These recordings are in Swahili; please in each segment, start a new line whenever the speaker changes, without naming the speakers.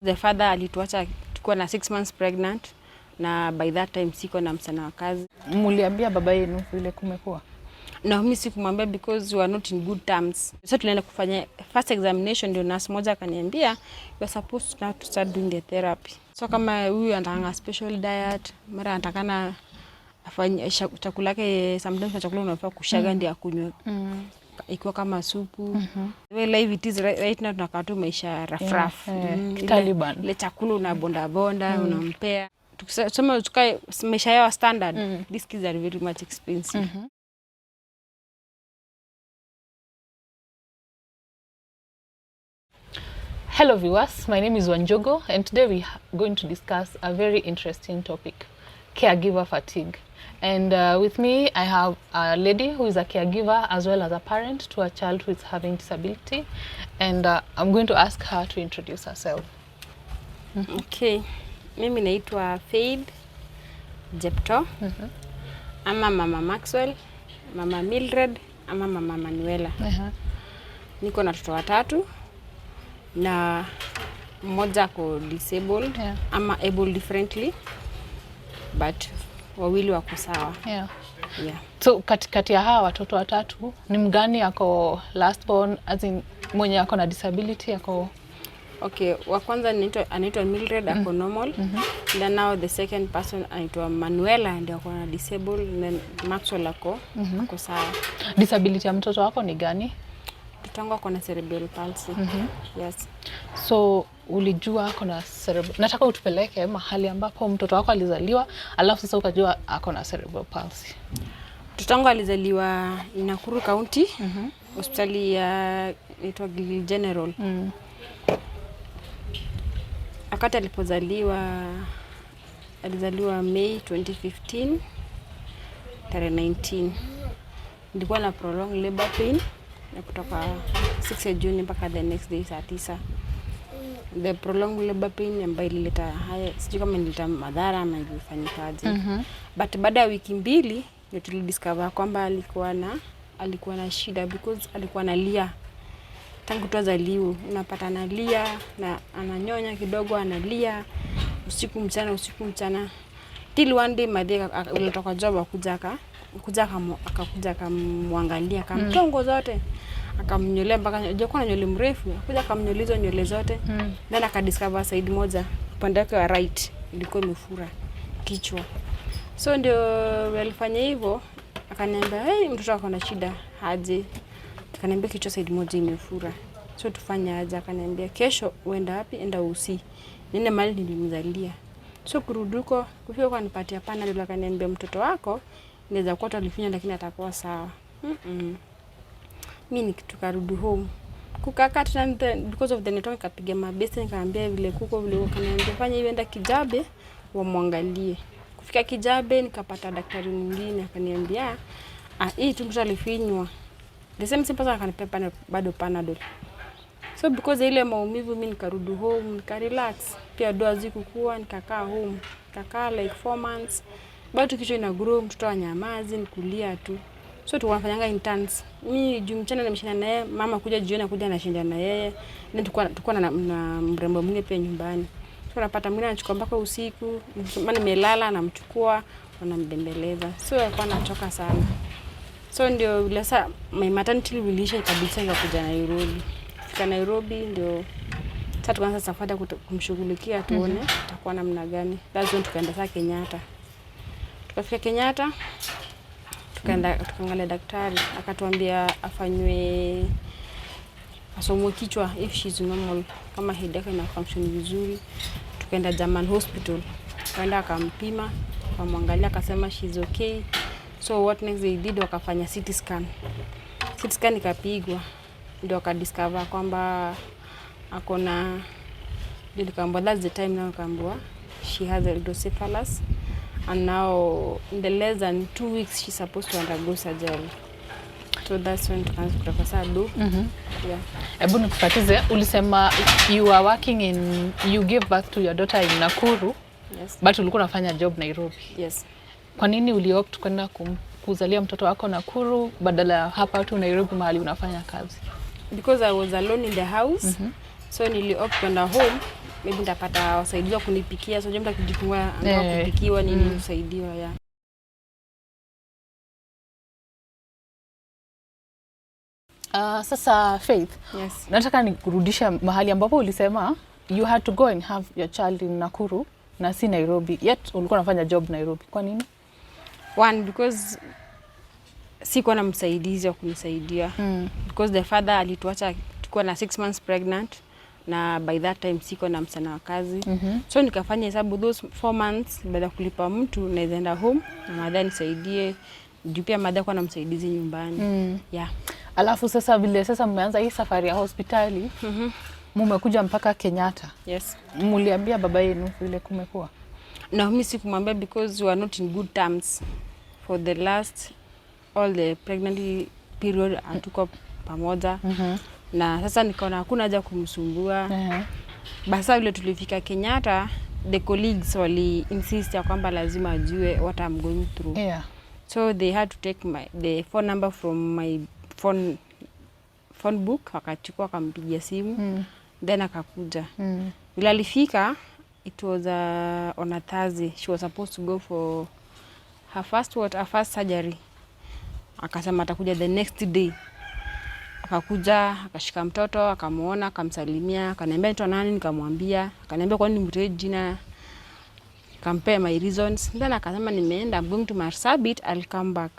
The father alituacha tukiwa na 6 months pregnant, na by that time siko na msana wa kazi.
Mliambia baba yenu vile kumekuwa?
No, mimi sikumwambia because we are not in good terms. So tulienda kufanya first examination, ndio nurse moja akaniambia you are supposed now to start doing the therapy. So kama huyu anataka special diet, mara anatakana afanye chakula yake, sometimes chakula unafaa kushaga ndio akunywe. Ikiwa kama supu. Well, life it is right now tunakaa tu maisha rafraf.
Taliban.
Ile chakula unabonda unampea. Tukisema tukae maisha yao standard, these kids are very much expensive.
Hello viewers, my name is Wanjogo and today we are going to discuss a very interesting topic, caregiver fatigue. And with me I have a lady who is a caregiver as well as a parent to a child who is having disability, and I'm going to ask her to introduce herself.
Okay, mimi naitwa Faith Jepto. Ama Mama Maxwell, Mama Mildred, ama Mama Manuela. Niko na watoto watatu na mmoja ako disabled, ama able differently, but wawili wako sawa. So
katikati ya hawa watoto watatu ni mgani ako last born, as in mwenye ako na disability ako?
Okay, wa kwanza anaitwa Mildred, ako normal. Then now the second person anaitwa Manuela, ndio ako na disabled, and then Maxwell ako sawa.
Disability ya mtoto wako ni gani?
Mtoto wangu ako na Cerebral Palsy. Yes.
So ulijua ako na cerebral, nataka utupeleke mahali ambapo mtoto wako alizaliwa, alafu sasa ukajua ako na Cerebral Palsy.
Mtoto wangu alizaliwa Nakuru County, hospitali ya inaitwa General. Wakati alizaliwa May 2015, tarehe 19. Nilikuwa na prolonged labor pain na kutoka 6 June mpaka the next day saa 9. The prolonged labor pain ambayo ilileta haya, sijui kama ilileta madhara ama ilifanyikaje. But baada ya wiki mbili ndio tulidiscover kwamba alikuwa na shida, because alikuwa analia tangu tuzaliwe. Unapata analia na ananyonya kidogo, analia usiku mchana. Till one day madhe alitoka job akakuja akamwangalia, akamtongo zote, akamnyolea mpaka alikuwa na nywele mrefu, akakuja akamnyoliza nywele zote. Then akadiscover side moja upande wake wa right ilikuwa imefura kichwa. So ndio walifanya hivyo, akaniambia hey, mtoto wako na shida haje. Akaniambia kichwa side moja imefura. So tufanye aje? Akaniambia kesho uenda wapi? Enda usi. Nenda mahali nilimzalia. So kuruduko kufika kwa nipatia Panadol, akaniambia mtoto wako inaweza kuwa alifinya lakini atakuwa sawa. Mimi tukarudi home. Kukaa tena because of the network, kapiga mabese, nikaambia vile kuko vile, akaniambia fanya hivi, enda Kijabe wamwangalie. Kufika Kijabe nikapata daktari mwingine, akaniambia hii tu mtoto alifinywa. The same person akanipa bado Panadol. So because ile maumivu, mimi nikarudi home, nikarelax. Pia doa zikukua, nikakaa home. Nikakaa like 4 months. Bado kichwa ina grow, mtoto anyamazi, nikulia tu. So tunafanyanga interns. Mimi juu mchana nimeshinda naye, mama kuja jioni kuja anashinda na yeye. Then tulikuwa na mrembo mwingine pia nyumbani. So napata mwingine anachukua mpaka usiku, maana nimelala namchukua, wanambembeleza. So alikuwa anachoka sana. So ndio vile sasa my maternity leave kabisa nikakuja Nairobi. Fika Nairobi ndio sasa tukaanza safari kumshughulikia tuone atakuwa namna gani. Lazima tukaenda sasa Kenyatta. Tukafika Kenyatta tukaangalia daktari, akatuambia afanywe asomwe kichwa if she's normal, kama head yake ina function vizuri. Tukaenda German hospital, kaenda akampima, akamwangalia, akasema she's okay. So what next they did, wakafanya CT scan. CT scan ikapigwa, ndio akadiscover kwamba akona, ndio akaambiwa that's the time now, akaambiwa she has a hydrocephalus, and now in the less than 2 weeks she's supposed to undergo surgery. So that's when tukaanza kutoka saa do.
Hebu nikupatize, ulisema you are working in, you gave birth to your daughter in Nakuru.
Yes.
But ulikuwa unafanya job Nairobi.
Yes.
Kwa nini uliopt kwenda kuzalia mtoto wako Nakuru badala ya hapa tu Nairobi mahali unafanya kazi?
Because I was alone in the house. So niliopt kwenda home maybe nitapata wasaidizi wa kunipikia, so mtu akijifungua anataka kupikiwa nini kusaidiwa ya.
Sasa Faith,
Yes.
nataka nikurudisha mahali ambapo ulisema you had to go and have your child in Nakuru na si Nairobi, yet ulikuwa unafanya job Nairobi. Kwa nini?
One, because sikuwa na msaidizi wa kunisaidia. Because the father alituacha tukiwa na 6 months pregnant, na by that time sikuwa na msana wa kazi. So nikafanya hesabu those 4 months baada ya kulipa mtu naweza enda home na madha nisaidie, juu pia madha kwa na msaidizi nyumbani. Yeah.
Alafu sasa vile sasa mmeanza hii safari ya hospitali, mmekuja mpaka Kenyatta.
Yes.
Muliambia baba yenu vile kumekuwa?
No, mimi sikumwambia because we are not in good terms. For the last all the pregnancy period hatuko pamoja. Na sasa nikaona hakuna haja kumsumbua. Basa vile tulifika Kenyatta, the colleagues wali insist ya kwamba lazima ajue what I'm going through.
Yeah.
So they had to take the phone number from my phone book, wakachukua akampigia simu, then akakuja. Vile alifika, it was on a Thursday. She was supposed to go for her first surgery. Akasema atakuja the next day. Akakuja, akashika mtoto, akamuona, akamsalimia, akaniambia nitwa nani, nikamwambia, akaniambia kwa nini nimrejea jina, compare my reasons. Then akasema nimeenda, I'm going to Marsabit, I'll come back.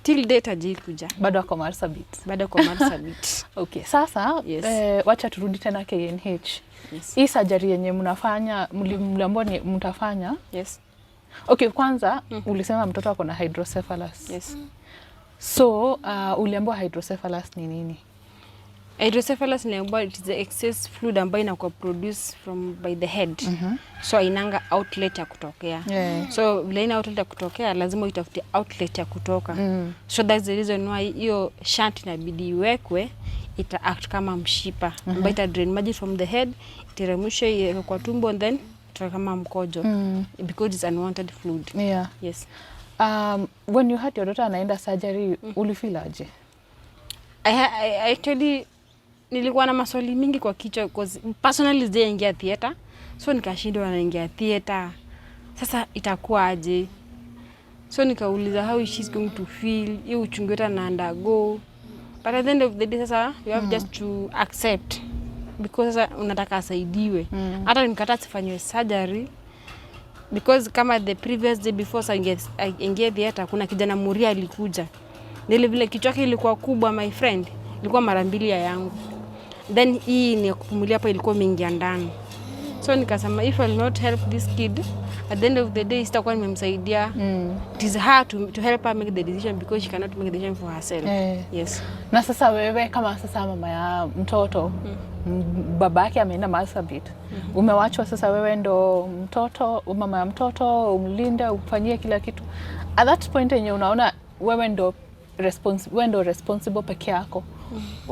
Till date hajikuja.
Bado ako Marsabit.
Bado kwa Marsabit.
Okay, sasa
Yes.
Wacha turudi tena KNH.
Yes.
Hii surgery yenye mnafanya, mliambiwa ni mtafanya?
Yes.
Okay, kwanza ulisema mtoto ako na hydrocephalus.
Yes.
So, uliambiwa hydrocephalus ni nini?
Hydrocephalus niliambiwa it is the excess fluid ambayo inakuwa produced by the head. So inanga outlet ya kutokea. So vile ina outlet ya kutokea lazima utafute outlet ya kutoka. So that's the reason why hiyo shunt inabidi iwekwe, ita act kama mshipa ambayo ita drain maji from the head, iteremshe kwa tumbo and then itoka kama mkojo because it's unwanted fluid.
Yeah.
Yes.
When you had your daughter anaenda surgery, ulifeel aje?
I actually nilikuwa na maswali mingi kwa kichwa because personally sijaingia theater. So nikashindwa naingia theater. Sasa itakuwa aje? So nikauliza how is she going to feel? Hiyo uchungu yote na undergo. But at the end of the day sasa you have just to accept because sasa unataka asaidiwe. Hata nikata sifanywe surgery because kama the previous day before ingia theater kuna kijana Muria alikuja. Nile vile kichwa yake ilikuwa kubwa my friend, ilikuwa mara 2 ya yangu. Then hii ni kupumulia hapa ilikuwa mingi ndani. So nikasema if I will not help this kid at the end of the day sitakuwa nimemsaidia. It is hard to help her make the decision because she cannot make the decision for herself. Yes.
Na sasa wewe kama sasa mama ya mtoto, baba yake ameenda Marsabit. Umewachwa sasa wewe ndo mtoto, mama ya mtoto, umlinde, umfanyie kila kitu. At that point yenye unaona wewe ndo responsible peke yako.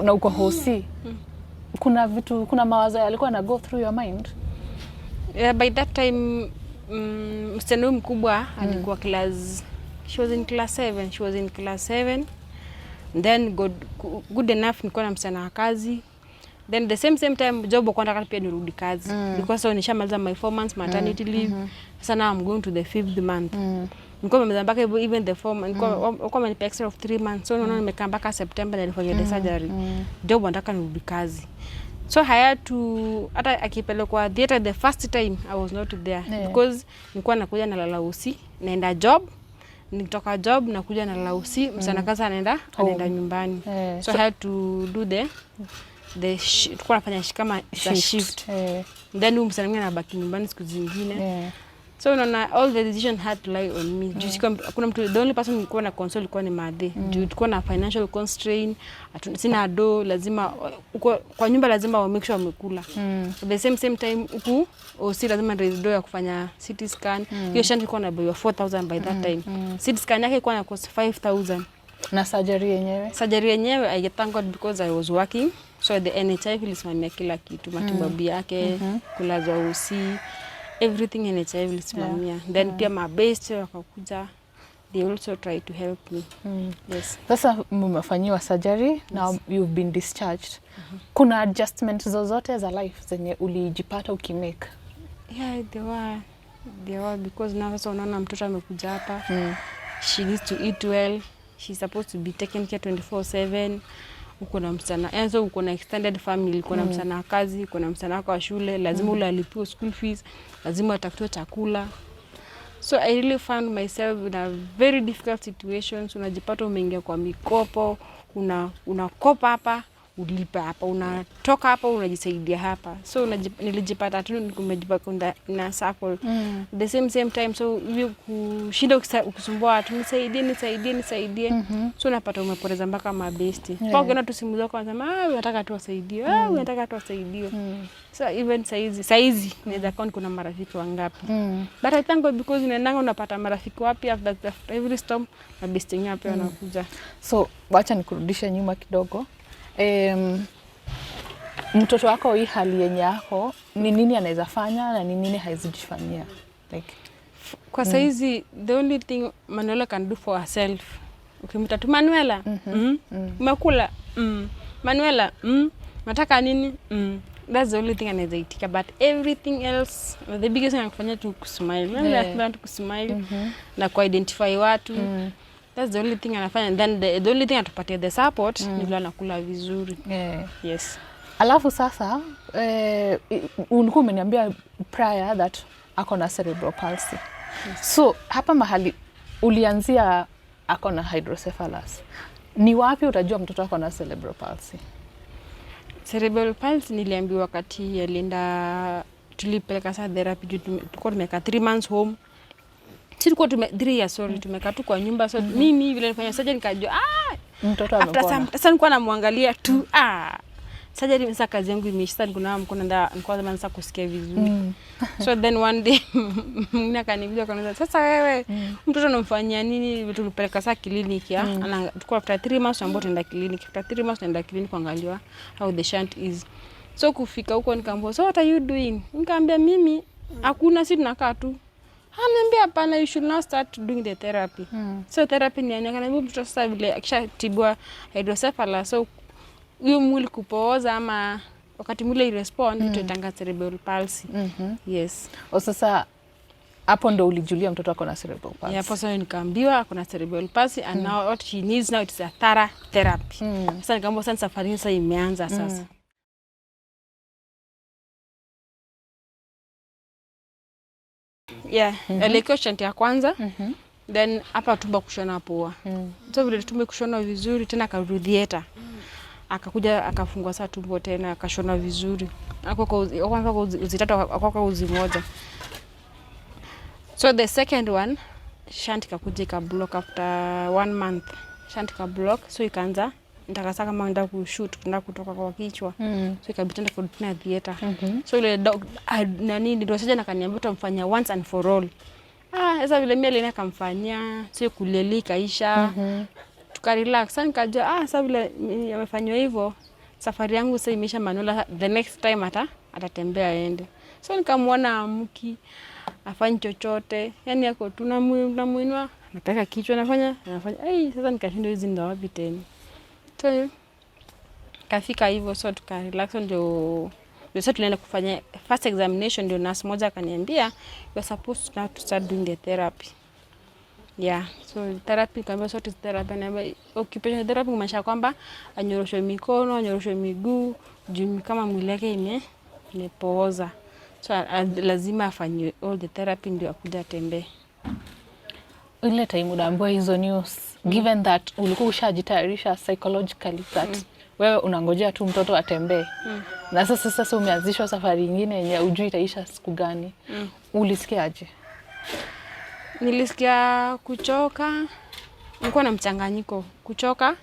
Na uko hosi. Kuna mawazo yalikuwa na go through your mind?
Yeah, by that time msichana mkubwa alikuwa she was in class 7. Then good enough nilikuwa na msichana wa kazi. Then the same time job kwa nataka pia nirudi kazi because so nishamaliza my 4 months maternity leave. Sasa now I'm going to the 5th month. Nilikuwa nimezaa mpaka even the 4 months nilikuwa nimenipa extra of 3 months. So naona nimekaa mpaka September na nilifanya the surgery. Job nataka nirudi kazi. So I had to hata akipelekwa theater the first time I was not there because nilikuwa nakuja na lala usi, naenda job, nikitoka job nakuja na lala usi, msana kaza anaenda nyumbani. So I had to do tulikuwa nafanya kama shift. Then msana mwingine anabaki nyumbani siku zingine. So unaona all the decision had to lie on me. Kuna mtu, the only person nilikuwa na console ilikuwa ni madhe. Tulikuwa na financial constraint, sina do, lazima kwa nyumba lazima wa make sure wamekula. At the same time huku si lazima raise do ya kufanya CT scan. Hiyo shanti ilikuwa na bill 4000 by that time. CT scan yake ilikuwa na cost 5000.
Na surgery yenyewe I thank God because I was working. So the NHIF ilisimamia kila kitu, matibabu yake, kulazwa usi, everything NHIF ilisimamia. Then pia mabest wakakuja
they also try to help me. Yes.
Sasa mmefanyiwa surgery, now you've been discharged. Kuna adjustments zozote za life zenye ulijipata ukimake?
Yeah, they were because now sasa unaona mtoto amekuja hapa. She needs to eat well. She's supposed to be taken care 24/7. Uko na msana, yani uko na extended family, uko na msana wa kazi, uko na msana wako wa shule, lazima ule alipiwe school fees, lazima atafutiwe chakula. So I really found myself in a very difficult situations. Unajipata umeingia kwa mikopo, unakopa hapa, ulipa hapa, unatoka hapa, unajisaidia hapa. So nilijipata tu nimejipata na circle. The same time, so hiyo kushinda ukisumbua watu, nisaidie. So unapata umepoteza mpaka mabesti. Kwa ukiona tu simu zako unasema unataka tu wasaidie, unataka tu wasaidie. So even saizi naweza count kuna marafiki wangapi. But I thank God because ninaanga unapata marafiki wapi after every storm, mabesti ngapi wanakuja.
So wacha nikurudishe nyuma kidogo. Mtoto wako hii hali yenye yako, ni nini anaweza fanya na ni nini haizijifanyia? Like
kwa saizi the only thing Manuela can do for herself. Ukimwita tu Manuela, umekula, Manuela, nataka nini? That's the only thing anaweza itika, but everything else, the biggest thing anafanya tu kusmile. Learn to smile na ku-identify watu. That's the only thing anafanya. Then the only thing atupatia the support ni vile anakula vizuri. Yes.
Alafu sasa ulikuwa umeniambia prior that ako na cerebral palsy. So hapa mahali ulianzia ako na hydrocephalus. Ni wapi utajua mtoto ako na cerebral palsy?
Cerebral palsy niliambiwa wakati alienda, tulipeleka saa therapy, tulikuwa tumeka 3 months home. Tulikuwa 3 years, sorry, tumekaa tu kwa nyumba. So mimi vile nilifanya surgery nikajua
mtoto amekuwa.
Sasa nilikuwa namwangalia tu surgery sasa kazi yangu imeisha, nilikuwa naanza kusikia vizuri. So then one day mimi akaniambia sasa wewe mtoto unamfanyia nini? Tulipeleka saa kliniki tulikuwa after 3 months ambapo tunaenda kliniki. After 3 months tunaenda kliniki kuangaliwa how the shunt is. So kufika huko nikamwambia, so what are you doing? Nikamwambia mimi hakuna, si tunakaa tu. Ananiambia hapana, you should now start doing the therapy. So therapy ni ananiambia mtoto sasa vile akishatibwa hydrocephalus, so hiyo mwili kupooza ama wakati mwili irespond tuitanga cerebral palsy. Yes.
Sasa hapo ndo ulijulia mtoto ako na cerebral palsy.
Yeah, hapo sasa nikaambiwa ako na cerebral palsy and now what she needs now is a thorough therapy. Sasa nikaambiwa sasa safari sasa imeanza sasa. Yeah, alikuwa shanti ya kwanza. Then hapa tumba kushona poa. So vile tumbe kushona vizuri tena akarudi theater. Akakuja akafungwa saa tumbo tena akashona vizuri. Kwanza uzitatu akaka uzi moja. So the second one shunt ikakuja ikablock after 1 month. Shunt ikablock, so ikaanza nitakasa kama naenda kushoot kuna kutoka kwa kichwa. So ikabitenda kurudi na theater. So ile nani ndio sasa nakaniambia utamfanya once and for all. Sasa vile mimi alina kamfanyia, sio kulelika isha. Tukarelax. Sasa nikajua sasa vile amefanywa hivyo, safari yangu sasa imeisha. Manuela the next time atatembea aende. So nikamwona amki afanye chochote, yani yako tunamuinua nataka kichwa anafanya. Sasa nikashinda hizi ndo wapi tena. So kafika hivyo, so tukarelax. Ndio sasa tulienda kufanya first examination. Ndio nurse moja akaniambia you are supposed to start doing the therapy. Yeah, so therapy kama sort of therapy na occupational therapy kumaanisha kwamba anyoroshwe mikono, anyoroshwe miguu, juu kama mwili yake imepooza. So lazima afanywe all the therapy ndio akuja tembee.
Ile time unaambiwa hizo news, given that ulikuwa ushajitayarisha psychologically that wewe unangojea tu mtoto atembee. Na sasa umeanzishwa safari nyingine yenye hujui itaisha siku gani. Ulisikiaje?
Nilisikia kuchoka. Nilikuwa na mchanganyiko kuchoka,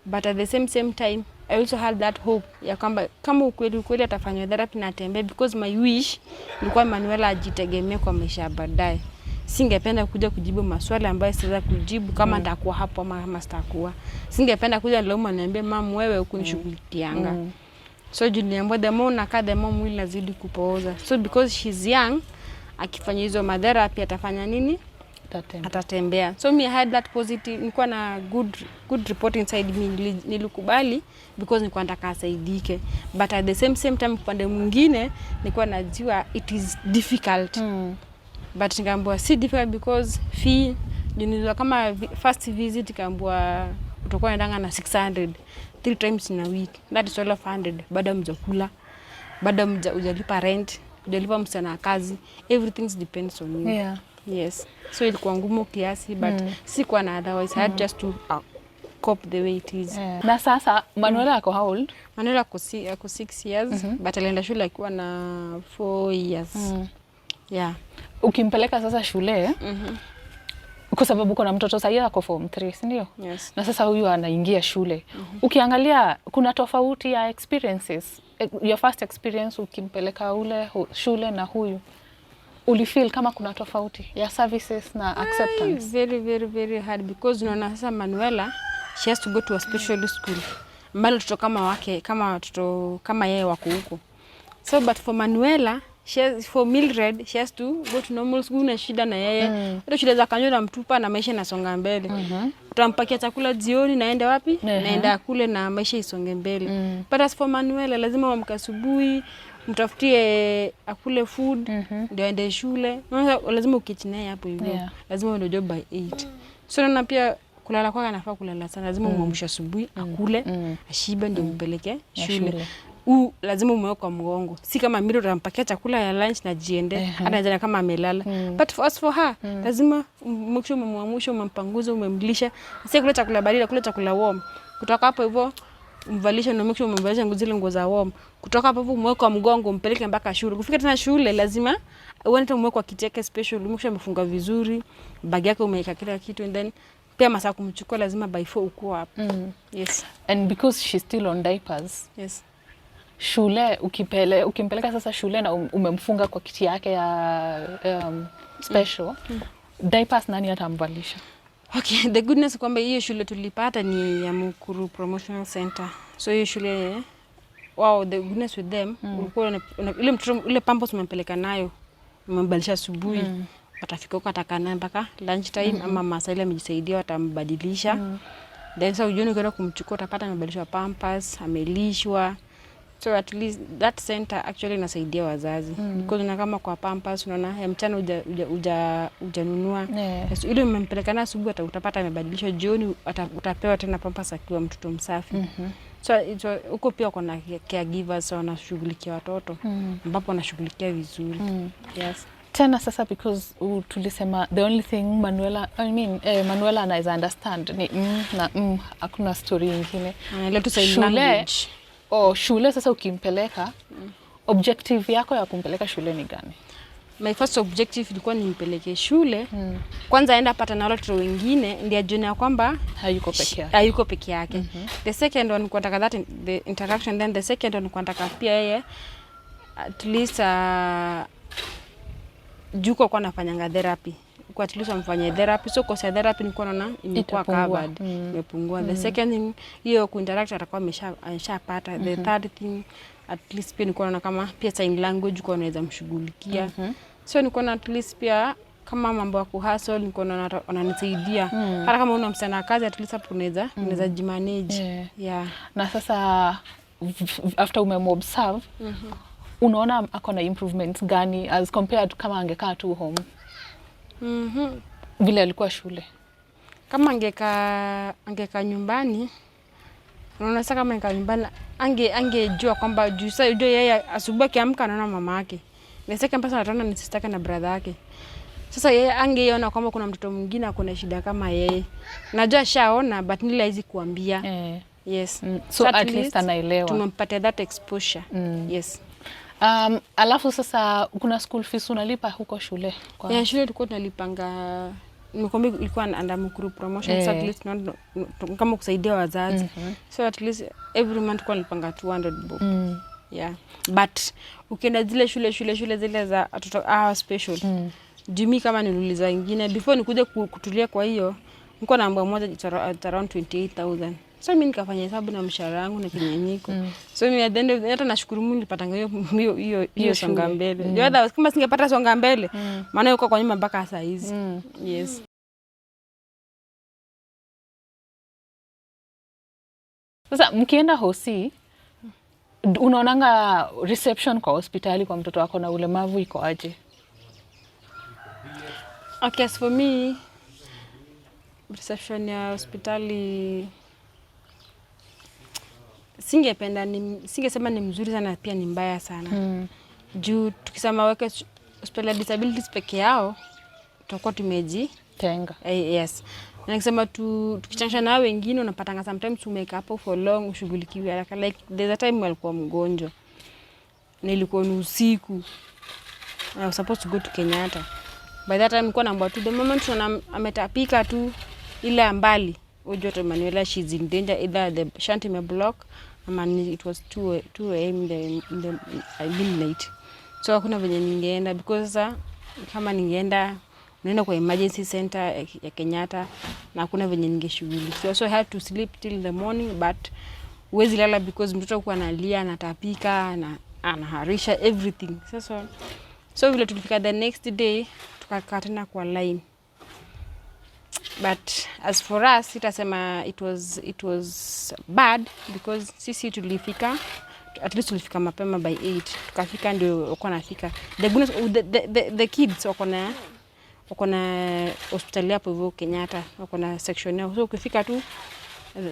but at the same time I also had that hope ya kwamba kama ukweli atafanywa therapy na atembee, because my wish ilikuwa Manuela ajitegemee kwa maisha baadaye. Singependa kuja kujibu maswali ambayo siweza kujibu kama nitakuwa hapo ama kama sitakuwa. Singependa kuja leo niambie mama wewe ukunishughulikianga. So niliambiwa the more nakaa the more mwili lazidi kupooza. So because she's young, akifanya hizo madhara pia atafanya nini? atatembea. So me I had that positive, nilikuwa na good report inside me, nilikubali because nilikuwa nataka asaidike, but at the same time upande mwingine nilikuwa najua it is difficult. But nikaambiwa si difficult because fee nilikuwa kama first visit nikaambiwa utakuwa unaendanga na 600 3 times in a week, that is 1200. Baada mjakula, baada hujalipa rent, hujalipa msana kazi, everything depends on you. Yes, so ilikuwa ngumu kiasi, but sikuwa na otherwise, I had just to cope the way it is.
Na sasa Manuela ako how old?
Manuela ako 6 years, but alienda shule akiwa na 4 years. Yeah.
Ukimpeleka sasa shule, kwa sababu kuna mtoto sasa ako form 3, si ndio?
Yes.
Na sasa huyu anaingia shule. Ukiangalia kuna tofauti ya experiences. Your first experience ukimpeleka ule shule na huyu, ulifeel kama kuna tofauti ya services na acceptance?
Very hard because unaona sasa Manuela she has to go to a special school. Mbali watoto kama wake, kama watoto kama yeye wako huko. So but for Manuela, for Mildred, she has to go to normal school na shida na yeye. Hata shule za kanyo na mtupa na maisha inasonga mbele. Utampakia chakula jioni naenda wapi? Naenda kule na maisha isonge mbele. But as for Manuela, lazima uamke asubuhi, mtafutie akule food, ndio aende shule. Lazima ukitinaye hapo hivyo. Lazima uende job by 8. So na pia kulala kwake anafaa kulala sana. Lazima umwamshe asubuhi, akule, ashibe ndio mpeleke shule. Lazima umweke kwa mgongo. Si kama Miro utampakia chakula ya lunch na jiende, hata jana kama amelala. But for her, lazima mwisho umemwamsha, umempanguza, umemlisha. Si kula chakula baridi, kula chakula warm. Kutoka hapo hivyo umvalisha na mwisho umemvalisha zile nguo za warm. Kutoka hapo hivyo umweke kwa mgongo, umpeleke mpaka shule. Kufika tena shule lazima uende umweke kwa kiteke special, mwisho amefunga vizuri, bag yake umeweka kila kitu, and then pia masaa kumchukua lazima by 4 uko hapo. Yes.
And because she's still on diapers.
Yes.
Shule ukimpeleka sasa shule na umemfunga kwa kiti yake ya special, diapers nani atamvalisha?
Okay, the goodness kwamba hiyo shule tulipata ni ya Mukuru Promotional Center. So hiyo shule, wow, the goodness with them, ile mtoto ile pampers umempeleka nayo, umembadilisha asubuhi, atafika huko atakana mpaka lunch time, ama masaa ile amejisaidia watambadilisha. Then so jioni ukienda kumchukua utapata amebadilishwa pampers, amelishwa. So at least that center actually inasaidia wazazi. Because una kama kwa pampers unaona ya mchana ujanunua. So ile umempeleka na asubuhi utapata amebadilishwa, jioni utapewa tena pampers akiwa mtoto msafi. So huko pia kuna caregivers wanashughulikia watoto, ambapo wanashughulikia vizuri. Yes.
Tena sasa because tulisema the only thing Manuela anaweza understand ni na hakuna story nyingine.
Ile tu sign language.
Shule sasa ukimpeleka, objective yako ya kumpeleka shule ni gani?
My first objective ilikuwa nimpeleke shule. Kwanza aenda pata na watoto wengine ndio ajione ya kwamba hayuko peke yake. The second one kwa nataka the interaction, then the second one kwa nataka pia yeye at least juko kwa nafanyanga therapy. Kwa at least amfanye therapy. So kwa therapy nilikuwa naona imekuwa covered, imepungua. The second thing hiyo kuinteract atakuwa ameshapata. The third thing at least pia nilikuwa naona kama pia sign language kwa unaweza mshughulikia. So nilikuwa na at least pia kama mambo ya kuhustle nilikuwa naona wananisaidia. Hata kama una msana kazi at least hapo unaweza jimanage.
Na sasa after umemobserve, unaona ako na improvements gani as compared kama angekaa tu home? Vile alikuwa shule.
Kama angeka nyumbani, unaona sasa kama angeka nyumbani angejua kwamba juu yeye asubuhi akiamka anaona mama yake. Na sasa kama anaona ni sister yake na brother yake. Sasa yeye angeona kwamba kuna mtoto mwingine akona shida kama yeye. Najua shaona but nile hizi kuambia. Yes.
So at least anaelewa.
Tumempatia that exposure. Yes.
Alafu sasa kuna school fees unalipa huko shule?
Shule tulikuwa tunalipanga, nimekwambia ilikuwa under Mukuru Promotion, so at least kama kusaidia wazazi. So at least every month kwa nilipanga 200 bob. But ukienda zile shule zile za watoto special. Jumi kama niluliza wengine before nikuje kutulia, kwa hiyo nilikuwa naomba moja around 28,000. So mimi nikafanya hesabu na mshahara wangu na kinyenyiko. So mimi at the end of hata nashukuru Mungu nilipata hiyo songa mbele. Otherwise kama singepata songa mbele, maana yuko kwa nyuma mpaka saa hizi. Yes.
Sasa mkienda hosi, unaonanga reception kwa hospitali kwa mtoto wako na ulemavu iko aje?
Okay, as for me, reception ya hospitali singesema ni mzuri sana, pia ni mbaya sana. Juu tukisema weke hospitali ya disabilities peke yao, tutakuwa
tenga.
Yes. Na nikisema tukichanisha na wengine unapatanga sometimes umeka hapo for long ushughulikiwe haraka. Like there's a time alikuwa mgonjwa. Na ilikuwa ni usiku. I was supposed to go to Kenyatta. By that time nilikuwa naomba tu the moment ametapika tu ile mbali, ujoto Manuela she's in danger, either the shunt may block ama it was 2 a.m. I've been late. So hakuna venye ningeenda because kama ningeenda naenda kwa emergency center ya Kenyatta na hakuna venye ningeshughulikiwa. So I had to sleep till the morning, but huwezi lala because mtoto alikuwa analia, anatapika, na anaharisha everything. So vile tulifika the next day tukakaa tena kwa line. But as for us, itasema it was bad because sisi tulifika, at least tulifika mapema by 8. Tukafika ndio wako nafika. The kids wako na hospitali hapo hivyo Kenyatta, wako na section yao. So ukifika tu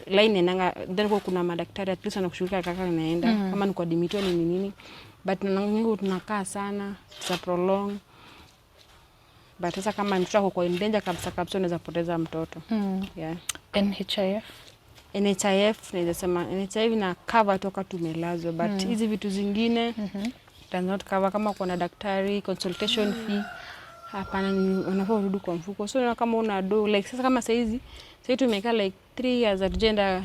line inanga, then kuna madaktari at least wanakushughulika kaka inaenda. Kama ni kwa dimitio ni nini. But nangu tunakaa sana, it's a prolong. But sasa kama mtoto ako kwa danger kabisa unaweza poteza mtoto. Yeah. NHIF naweza sema NHIF ina cover toka tumelazwa, but hizi vitu zingine does not cover. Kama kuna daktari consultation fee, hapana, unafaa urudi kwa mfuko. So kama una do like sasa kama sasa tumekaa like 3 years agenda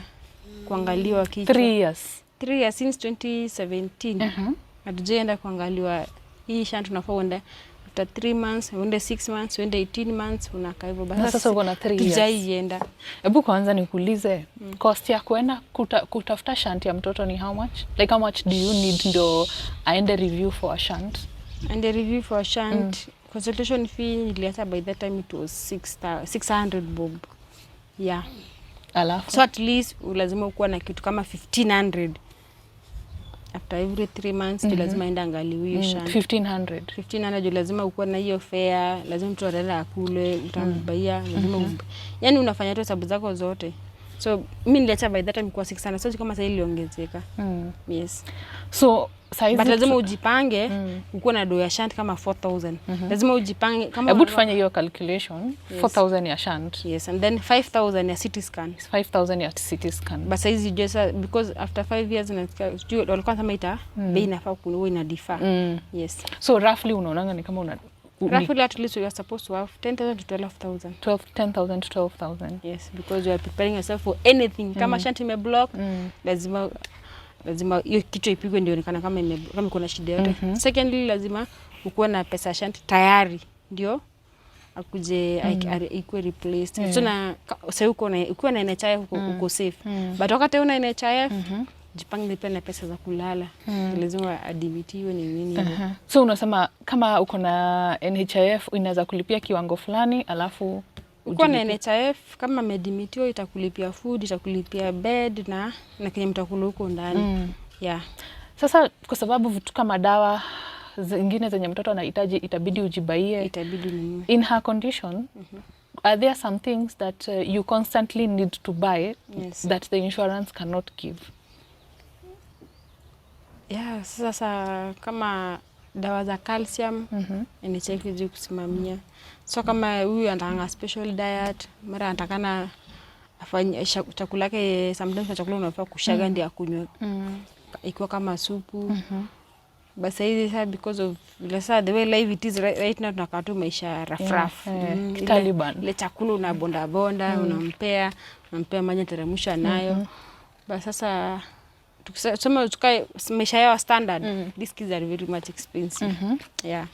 kuangaliwa kichwa.
3 years
since 2017. Agenda kuangaliwa hii shunt unafaa uende after 3 months, uende 6 months, uende 18 months, unakaa hivyo. Basi
sasa uko na 3 years.
Tujaienda.
Hebu kwanza nikuulize, cost ya kuenda kutafuta shunt ya mtoto ni how much? Like how much do you need ndio aende review for a shunt?
And the review for a shunt, consultation fee niliacha by that time it was 600 bob. Yeah.
Alafu
so at least lazima ukuwa na kitu kama 1500 after every 3 months. Lazima enda angaliwe hiyo shunt. 1500 lazima ukuwa na hiyo fare, lazima mtu aende akule, utambaia, lazima yani unafanya tu hesabu zako zote. So mimi niliacha by that time kwa 600. So kama sasa iliongezeka. Yes.
So size
but lazima ujipange uko na do ya shunt kama 4000. Lazima ujipange kama
hebu tufanye hiyo calculation. 4000 ya shunt.
Yes, and then 5000 ya CT scan.
5000 ya CT scan.
But size just because after 5 years na walikuwa kama ita bei inafaa kuwa ina differ. Yes.
So roughly unaonanga ni kama una
roughly at least you are supposed to have 10,000 to 12,000.
10,000 to 12,000.
Yes, because you are preparing yourself for anything. Kama shunt imeblock, lazima hiyo kichwa ipigwe ndio onekana kama kuna shida yote. Secondly, lazima ukuwe na pesa shunt tayari ndio akuje ikuwe replaced. So na sasa uko na NHIF uko safe. But wakati una NHIF jipange pia na pesa za kulala. Lazima admitiwe ni nini.
So unasema kama uko na NHIF inaweza kulipia kiwango fulani alafu
uko na NHIF kama medimitiwa itakulipia food, itakulipia bed na kenye mtakula huko ndani. Yeah.
Sasa kwa sababu vitu kama dawa zingine zenye mtoto anahitaji itabidi ujibaie.
Itabidi nini?
In her condition, are there some things that you constantly need to buy that the insurance cannot give?
Yeah, sasa kama dawa za calcium NHIF hizi kusimamia. So kama huyu anataka special diet, mara anatakana afanye chakula yake, sometimes chakula unafaa kushaga ndio akunywe. Ikiwa kama supu. Basi hizi sasa because of the way life it is right now tunakaa tu maisha rough.
Taliban.
Ile chakula unabonda unampea maji teremsha nayo. Basi sasa tukisema tukae maisha yao standard, these kids are very much expensive. Yeah.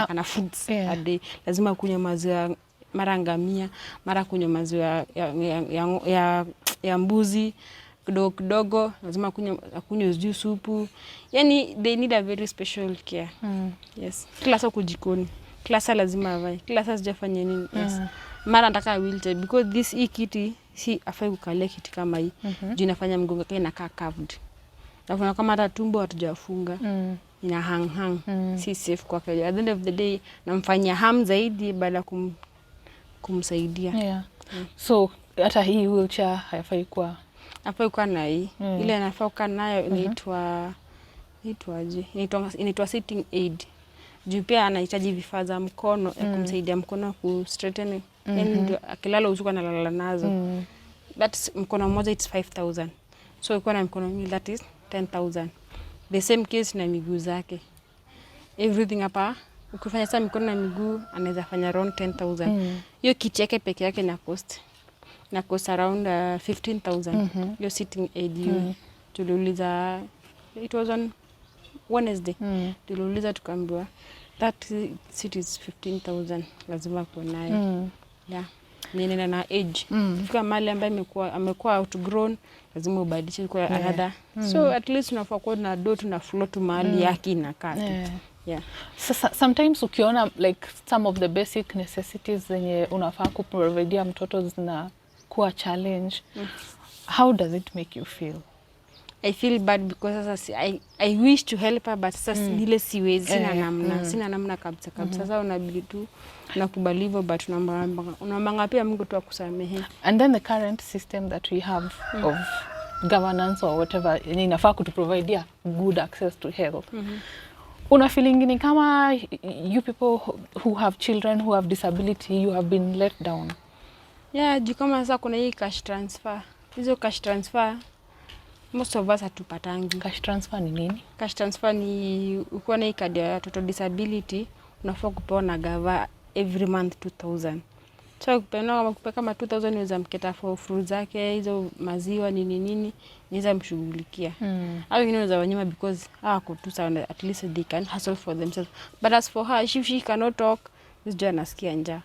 Kana foods a day. Lazima kunywa maziwa mara ngamia, mara kunywa maziwa ya ya mbuzi kidogo kidogo, lazima akunywe juu supu. Yani they need a very special care. Yes. Kila saa kujikoni. Kila saa lazima avae. Kila saa sijafanya nini. Yes. Mara nataka wheelchair because hii kiti si afai kukalia kiti kama hii. Juu inafanya mgongo wake inakaa curved. Nafanya kama hata tumbo hatujafunga. Ina hang. Si safe kwa kweli. At the end of the day namfanyia harm zaidi baada kumsaidia.
So hata hii wheelchair haifai kuwa
na hii. Ile anafaa kukaa nayo inaitwa sitting aid. Juu pia anahitaji vifaa za mkono ya kumsaidia mkono ku straighten. Yani akilala usiku analala nazo. That's mkono mmoja it's 5,000. So ukiwa na mkono miwili that is 10,000. The same case na miguu zake. Everything hapa ukifanya saa mikono na miguu anaweza fanya around 10,000. Hiyo kiti yake peke yake na cost around 15,000. Hiyo sitting aid tuliuliza, it was on Wednesday. Tuliuliza tukaambiwa that seat is 15,000 lazima kuwa nayo. Nienda na age. Fika mahali ambaye amekuwa outgrown lazima ubadilishe kwa another. So at least unafaa kuwa na na float mahali yake inakaa tu.
Sasa sometimes ukiona like some of the basic necessities zenye unafaa kuprovidea mtoto zina kuwa challenge. How does it make you feel?
I feel bad because sasa I wish to help her but sasa nile siwezi, sina namna kabisa. Sasa unabidi tu nakubali hivyo but unaomba pia Mungu tu akusamehe.
And then the current system that we have of governance or whatever inafaa kutuprovidea good access to health. Una feeling ni kama you people who have children who have disability, you have been let down?
Juu kama sasa kuna hii cash transfer. Hizo cash transfer most of us hatupatangi.
Cash transfer ni nini?
Cash transfer ni ukiwa na hii kadi ya total disability unafaa kupewa na gava every month 2,000. So kupewa kama 2,000 unaweza mketa for fruit zake, hizo maziwa nini niweza mshughulikia. Au wengine unaweza wanyima because hawako tu sawa, at least they can hustle for themselves. But as for her, if she cannot talk, this joy anasikia njaa.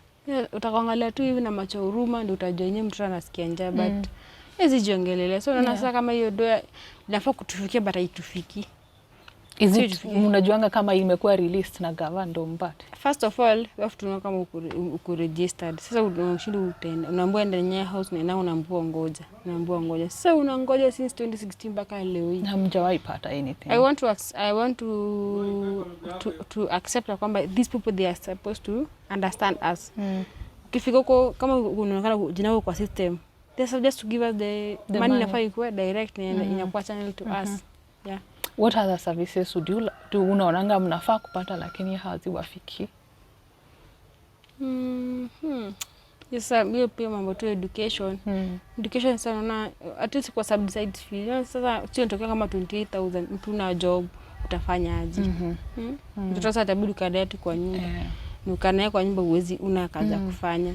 Utakuangalia tu hivi na macho huruma ndio utajua yenyewe mtoto anasikia njaa but hizi jiongelele. So unaona sasa kama hiyo doa inafaa kutufikia but haitufiki.
Is it unajuanga kama imekuwa released na gava ndo mpate?
First of all, we have to know kama uko registered. Sasa unashindi utaenda. Unaambiwa ndani house na unaambiwa ngoja. Sasa unangoja since 2016 mpaka leo hii.
Hamjawahi pata anything.
I want to accept kwamba these people they are supposed to understand us. Ukifika huko kama unaonekana jina kwa system, they suggest to give us the money nafaa ikuwe direct na inakuwa channel to us.
What other services unaonanga mnafaa kupata lakini haziwafiki? Yes, hiyo pia mambo tu education. Education sana na at least kwa subsidized fee. Sasa sio nitokea kama 28,000 mtu na job utafanya aje? Mtoto sasa atabidi kaenda tu kwa nyumba. Ukanae kwa nyumba uwezi una kazi ya kufanya.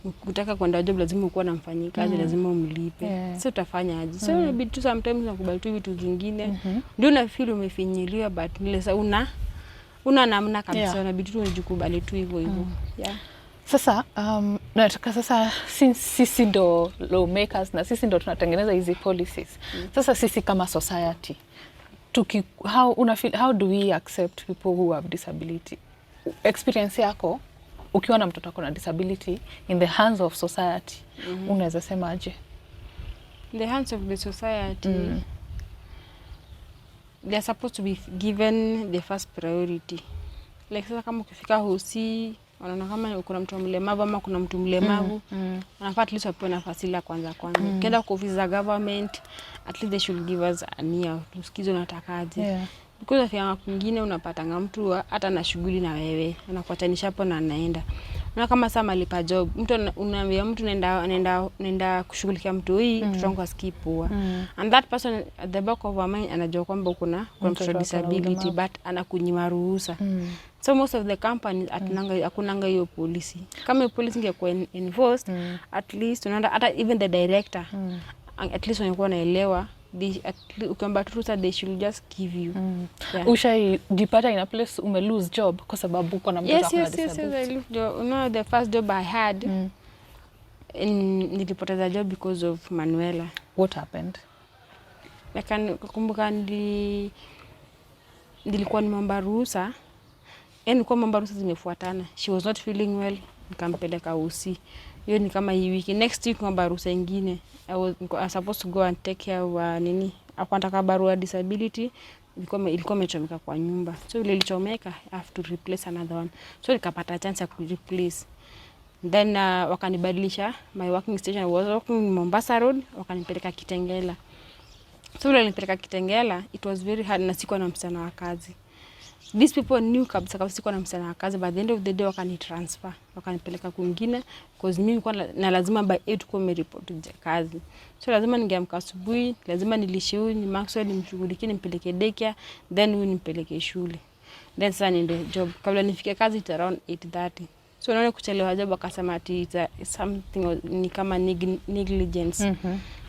Ukitaka kwenda job lazima ukuwa na mfanyikazi, lazima umlipe. Sasa utafanya aje? So inabidi tu sometimes nakubali tu vitu zingine. Ndio na feel umefinyiliwa but nile sasa una namna kabisa, inabidi tu ujikubali tu hivyo. Sasa nataka sasa since sisi ndo lawmakers na sisi ndo tunatengeneza hizi policies. Sasa sisi kama society how do we accept people who have disability? Experience yako ukiwa na mtoto ako na disability in the hands of society, unaweza sema aje?
The hands of the society, they are supposed to be given the first priority. Like sasa kama ukifika hosi wanaona kama kuna mtu mlemavu ama kuna mtu mlemavu, wanafaa at least wapewe nafasi ya kwanza. Ukienda kwa ofisi za government, at least they should give us a nia tusikize unatakaje. Because afya mwingine unapatanga mtu hata na shughuli na wewe anakuachanisha hapo na anaenda. Unaona kama sasa malipa job, mtu unaambia mtu nenda kushughulikia mtu hii, mtoto wangu asikipua. And that person at the back of her mind anajua kwamba kuna disability but anakunyima ruhusa. So most of the companies hakunanga hiyo policy. Kama hiyo policy ingekuwa enforced, at least unaenda hata even the director at least wanakuwa naelewa ukiamba turusa they should just give you.
Ushajipata in a place ume lose job kwa sababu uko na mtoto
na disability? Yes. You know, the first job I had nilipoteza job because of Manuela.
What happened?
Nakumbuka nilikuwa nimeomba ruhusa. Nilikuwa nimeomba ruhusa zimefuatana. She was not feeling well, nikampeleka usi. Hiyo ni kama hii wiki. Next week niomba ruhusa nyingine. I was supposed to go and take care of Hapo nataka barua disability. Ilikuwa imechomeka kwa nyumba. So ile ilichomeka, I have to replace another one. So nikapata chance ya ku-replace. Then wakanibadilisha. My working station was working Mombasa Road, wakanipeleka Kitengela. So ile nilipeleka Kitengela, it was very hard na sikuwa na msichana wa kazi. These people knew kabisa sikuwa na msichana wa kazi, but at the end of the day wakanitransfer, wakanipeleka kwingine because mimi nilikuwa na lazima by 8 kuwa nimereport kazi. So lazima ningeamka asubuhi, lazima nilishe huyu ni Maxwell nimshughulikie nimpeleke daycare, then huyu nimpeleke shule. Then sasa niende job. Kabla nifike kazi it around 8:30. So naona kuchelewa job akasema ati something ni kama negligence.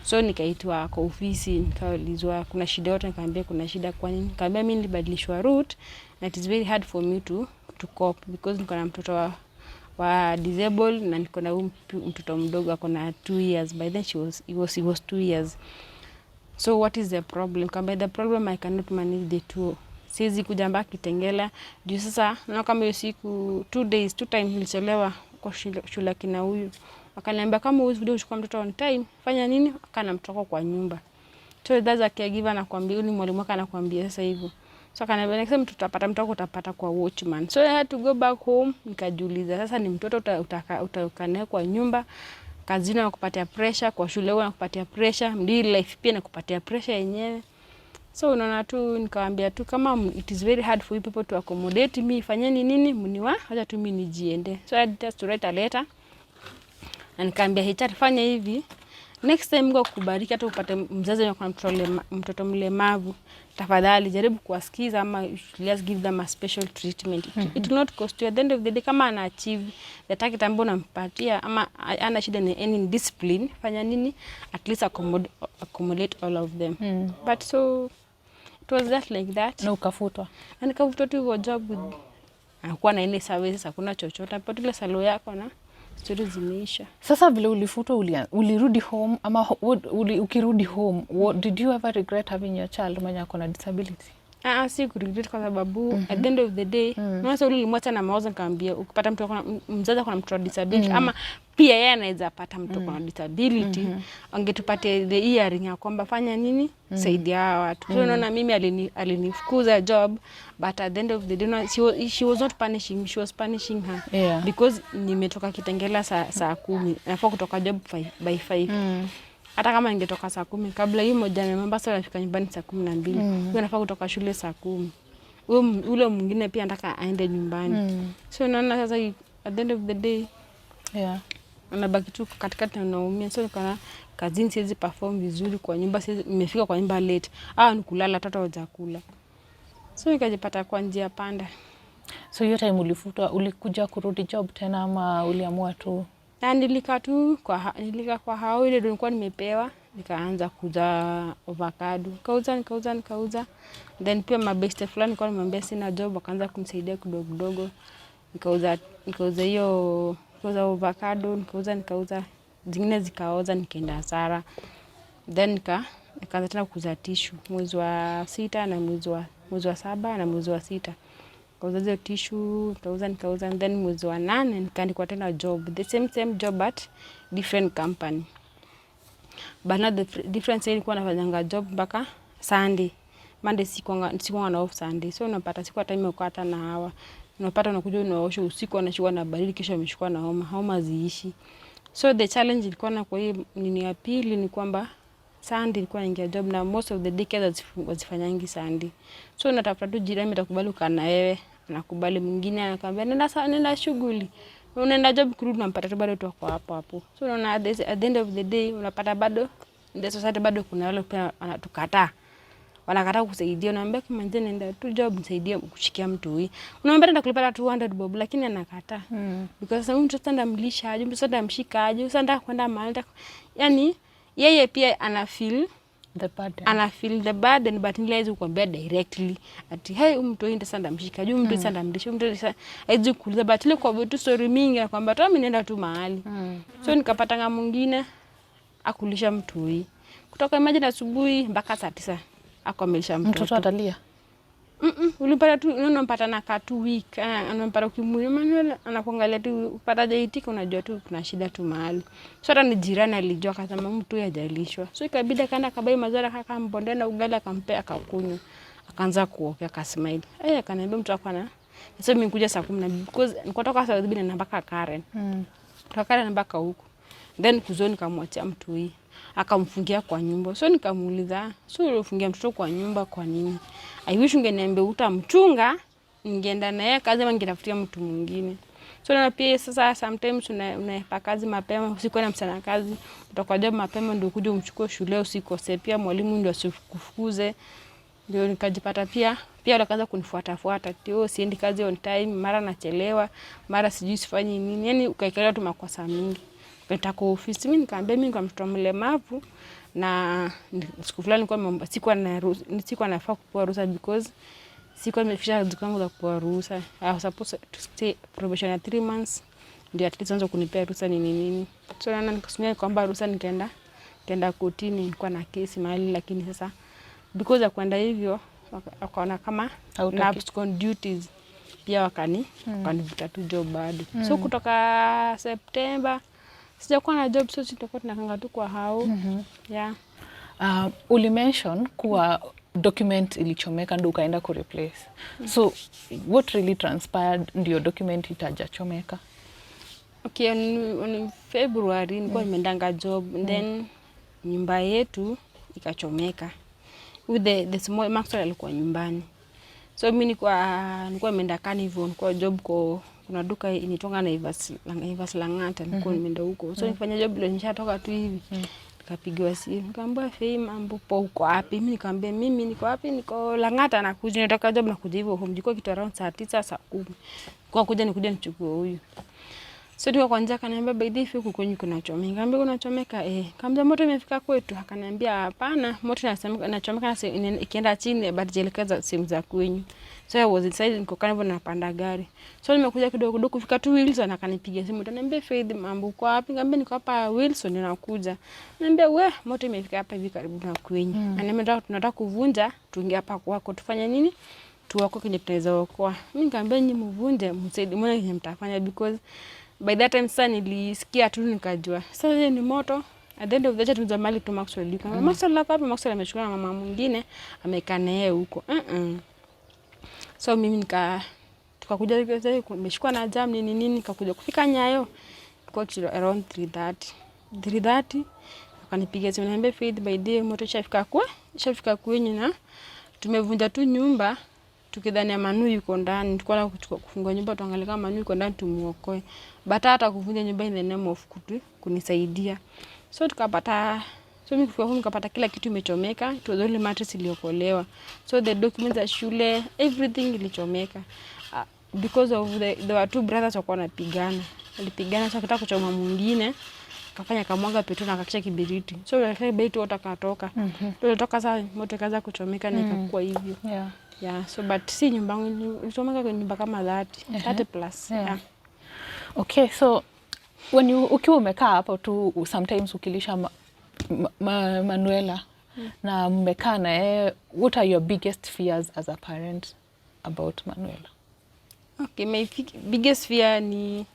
So nikaitwa kwa ofisi, nikaulizwa kuna shida yote, nikamwambia kuna shida kwa nini? Nikamwambia mimi nilibadilishwa route and it is very hard for me to cope because niko na mtoto wa disabled na niko na mtoto mdogo ako na 2 years. By then he was 2 years. So what is the problem? Nikamwambia the problem I cannot manage the two. Siwezi kuja mpaka Kitengela. Juu sasa na kama hiyo siku 2 times nilichelewa kwa shule kina huyu. Akaniambia kama huwezi kuja kuchukua mtoto on time, fanya nini? Akana mtoto kwa nyumba. So that's a caregiver anakuambia ni mwalimu wako anakuambia sasa hivyo. So akaniambia next time tutapata mtoto utapata kwa watchman. So I had to go back home, nikajiuliza sasa ni mtoto utakaa kwa nyumba, kazini nakupatia pressure, kwa shule nakupatia pressure, mdili life pia nakupatia pressure yenyewe. So unaona tu nikamwambia tu kama it is very hard for you people to accommodate me, fanyeni nini mniwa acha tu mimi nijiende. So I had just to write a letter. Na nikamwambia HR fanya hivi. Next time Mungu akubariki hata upate mzazi na mtoto mlemavu, tafadhali jaribu kuwasikiza ama let's give them a special treatment. It will not cost you at the end of the day kama ana achieve the target ambayo unampatia ama ana shida ni any discipline, fanya nini at least accommodate all of them. But so it was just like that.
Na ukafutwa.
Na nikafutwa tu kwa job with hakuwa na ile services, hakuna chochote. Hapo ile salo yako na story zimeisha.
Sasa vile ulifutwa ulirudi home ama ukirudi home, did you ever regret having your child mwenye ako na disability?
Si regret kwa sababu at the end of the day unaweza ulimwacha na mawazo nikamwambia ukipata mtu mzazi ako na mtoto wa disability ama pia yeye anaweza pata mtoto wa disability, angetupatia the hearing ya kwamba fanya nini saidia watu. So unaona mimi alinifukuza job, but at the end of the day she was not punishing me, she was punishing her. Because nimetoka Kitengela saa 10, nafaa kutoka job by 5. Hata kama ningetoka saa 10 kabla hiyo moja na Mombasa nafika nyumbani saa 12. Huyo nafaa kutoka shule saa 10. Ule mwingine pia nataka aende nyumbani. So naona sasa at the end of the day unabaki tu katikati na unaumia. So nikana kazini siwezi perform vizuri kwa nyumba, nimefika kwa nyumba late. Nikulala watoto hawajakula. So nikajipata kwa njia panda.
So hiyo time ulifutwa, ulikuja kurudi job tena ama uliamua tu?
Na nilika kwa hao ile nilikuwa nimepewa, nikaanza kuuza avocado. Nikauza. Then pia mabeste fulani nilikuwa nimwambia sina job, akaanza kunisaidia kidogo. Nikauza hiyo avocado, nikauza zingine zikaoza, nikaenda hasara. Then nikaanza tena kuuza tissue mwezi wa 6 na mwezi wa 7 na mwezi wa 6. Kauza hizo tissue, nikauza then mwezi wa 8 nikaandikwa tena job, the same job at different company. But now the difference ilikuwa nafanyanga job mpaka Sunday. Monday sikuwa na off Sunday. So unapata siku hata imekata na hawa. Unapata unakuja unaosha usiku anashikwa na baridi kisha ameshikwa na homa ziishi. So the challenge ilikuwa na kwa hii nini ya pili ni kwamba Sunday ilikuwa naingia job na most of the daycare wazifanyangi Sunday. So unatafuta tu jirani atakubali ukana wewe, anakubali mwingine anakuambia nenda shughuli. Unaenda job kurudi unampata tu bado tu hapo. So unaona at the end of the day unapata bado the society bado kuna wale pia wanatukataa. Wanakataa kusaidia, unaambia kama nje nenda tu job nisaidie kushikia mtu huyu. Unaambia nenda kulipata 200 bob lakini anakataa. Because sasa mtu sasa ndamlisha aje, mtu sasa ndamshika aje, sasa nda kwenda mahali. Yaani yeye pia ana feel the burden but nilezi kuambia directly ati hey mtu yeye sasa ndamshika aje, mtu sasa ndamlisha, mtu sasa haizi kuuliza but ile kwa vitu story mingi na kwamba tu mimi nenda tu mahali. So nikapata ngam mwingine akulisha mtu huyu. Kutoka imagine asubuhi mpaka saa 9 ako amelisha mtoto.
Mtoto atalia?
Ulipata tu unampata na ka 2 week. Anampata ukimwona Manuel anakuangalia tu upata jaitika, unajua tu kuna shida tu mahali. So hata ni jirani alijua kama mtu hajalishwa. So ikabidi kaenda kabai maziwa kaka mbonde na ugali akampea akakunywa. Akaanza kuokea akasmile. Akaniambia mtu akana. Sasa mimi nikuja saa 10 because nikotoka saa 2 na mpaka Karen. Kutoka Karen mpaka huko. Then kuzoni kamwachia mtu hii. Akamfungia kwa nyumba. So nikamuuliza, so ulifungia mtoto kwa nyumba kwa nini? I wish ungeniambia utamchunga, ningeenda naye kazi ama ningetafutia mtu mwingine. So na pia sasa sometimes unaipa kazi mapema, usiku na mchana kazi, utakuwa job mapema ndio kuja umchukue shule, usikose pia mwalimu ndio asikufukuze. Ndio nikajipata pia wakaanza kunifuata tio siendi kazi on time, mara nachelewa, mara sijui sifanyi nini. Yaani ukaikalia tu makosa mingi. Nitaka ofisi mimi nikamwambia mimi kwa mtoto mlemavu na siku fulani sikuwa nafaa kupewa ruhusa because sikuwa nimefikisha zikangu za kupewa ruhusa. I was supposed to stay probation 3 months ndio at least wanzo kunipea ruhusa nini. So nana nikasumia kwamba ruhusa nikaenda kotini, nilikuwa na kesi mahali, lakini sasa because ya kwenda hivyo wakaona kama na abscond duties pia wakanivuta tu job bado. So kutoka September sijakuwa na job, so sitakuwa tunakanga tu kwa hao. Yeah.
Ulimention kuwa document ilichomeka ndio ukaenda ku replace. So what really transpired ndio document itajachomeka?
Okay, on February nilikuwa nimeendanga job then nyumba yetu ikachomeka. With the small Maxwell alikuwa nyumbani. So mimi nilikuwa nimeenda Carnival, nilikuwa job kuna duka initonga na Ivas Langata, nilikuwa nimeenda huko. So nifanya job ile nishatoka tu hivi. Nikapigiwa simu, nikamwambia Fei mambo uko wapi? Mimi nikamwambia mimi niko wapi? Niko Langata na kuja nitoka job na kuja hivyo home. Nilikuwa kitu around saa 9 saa 10. Kwa kuja nichukue huyu. So tuko kwanza akaniambia by the way huko kwenye kuna chomeka. Nikamwambia kuna chomeka Kamza moto imefika kwetu. Akaniambia hapana, moto inachomeka ikienda chini but jelekeza sehemu za kwenyu. So I was inside niko Carnival napanda gari. So nimekuja kidogo kufika tu Wilson akanipigia simu. Ananiambia Faith mambo uko wapi? Nikamwambia niko hapa Wilson ninakuja. Ananiambia we moto imefika hapa hivi karibu na kwenyu. Ananiambia tunataka kuvunja tuingie hapa kwako tufanye nini? Tuwako kwenye tunaweza okoa. Mimi nikamwambia nyinyi mvunje msaidie mbona nyinyi mtafanya because by that time sasa nilisikia tu nikajua. Sasa ni moto. At the end of the day tunazamali tu Maxwell. Maxwell hapa Maxwell amechukua na mama mwingine amekaa naye huko. So mimi tukakuja nimeshikwa na jam nini nikakuja kufika Nyayo kwa around 3:30 akanipigia simu ananiambia Faith by day moto shafika kwenye na tumevunja tu nyumba tukidhani Manu yuko ndani, tulikuwa kufungua nyumba tuangalie kama Manu yuko ndani tumuokoe. But hata kuvunja nyumba in the name of kunisaidia. So mimi kufika huko nikapata kila kitu imechomeka, it was only mattress iliokolewa. So the documents za shule, everything ilichomeka. Because of there were 2 brothers walikuwa wanapigana. Walipigana sasa akataka kuchoma mwingine, akafanya kamwaga petrol na akakisha kibiriti. So ile bait wote akatoka. Tulitoka sasa moto kaanza kuchomeka na ikakuwa hivyo. Yeah, so but si nyumba ilichomeka kwa nyumba kama 30 plus. Yeah.
Okay, so when ukiwa umekaa hapo tu sometimes ukilisha Manuela na mmekaa na what are your biggest fears as a parent about Manuela?
Okay, my biggest fear ni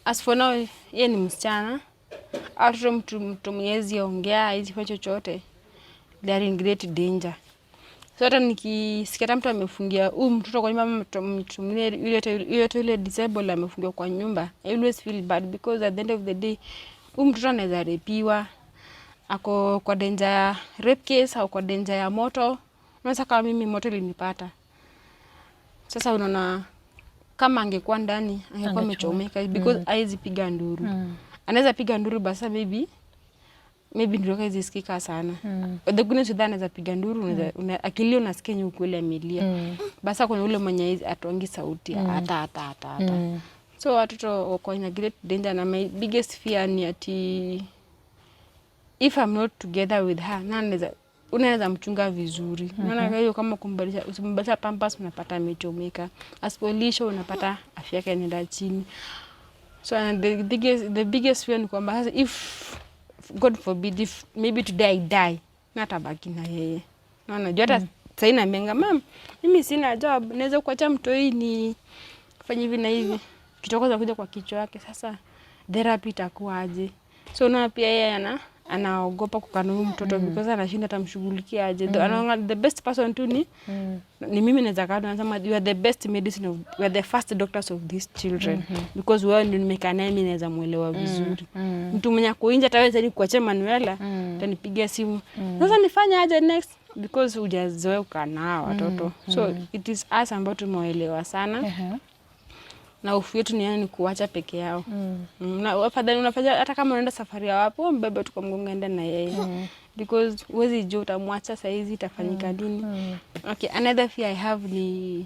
as for now yeye ni msichana. Hata mtu mwezi ongea hizi kwa chochote they are in great danger. So hata nikisikia mtu amefungia huyu mtoto kwa nyumba mtu mwingine yule disabled amefungiwa kwa nyumba, I always feel bad because at the end of the day huyu mtoto anaweza repiwa, ako kwa danger rape case au kwa danger ya moto. Unaweza kama mimi moto ilinipata. Sasa unaona kama angekuwa ndani angekuwa amechomeka because haizi piga nduru. Anaweza piga nduru basi maybe ndio kazi sikika sana. The goodness is that anaweza piga nduru akili unasikia ukweli amelia. Basi kuna ule mwenye atoangi sauti hata. So watoto wako in a great danger na my biggest fear ni ati if I'm not together with her unaweza mchunga vizuri. Unaona hiyo kama usimbadilisha pampers unapata amechomeka. Asipolisha unapata afya yake inaenda chini. So the biggest fear ni kwamba if God forbid if maybe today I die, natabaki na yeye. Naona jua hata sasa naambianga mam, mimi sina job, naweza kuacha mtoi ni fanye hivi na hivi. Kitokoza kuja kwa kichwa yake, sasa therapy itakuwaje? So na pia yeye anaogopa kukanua mtoto because anashinda atamshughulikia aje. The best person tu ni mimi naweza kaa nasema you are the best medicine you are the first doctors of these children because wewe ndio nimekaa naye, mimi naweza muelewa vizuri. Mtu mwenye kuinja taweza ni kuacha Manuela atanipigia simu. Sasa nifanye aje next because hujazoea kukaa nao watoto. So it is us ambao tumeelewa sana. Na hofu yetu ni kuacha peke yao. Na afadhali unafanya hata kama unaenda safari ya wapo, mbebe tukamgonga enda na yeye. Because huwezi jua utamwacha saa hizi itafanyika nini. Okay, another fear I have ni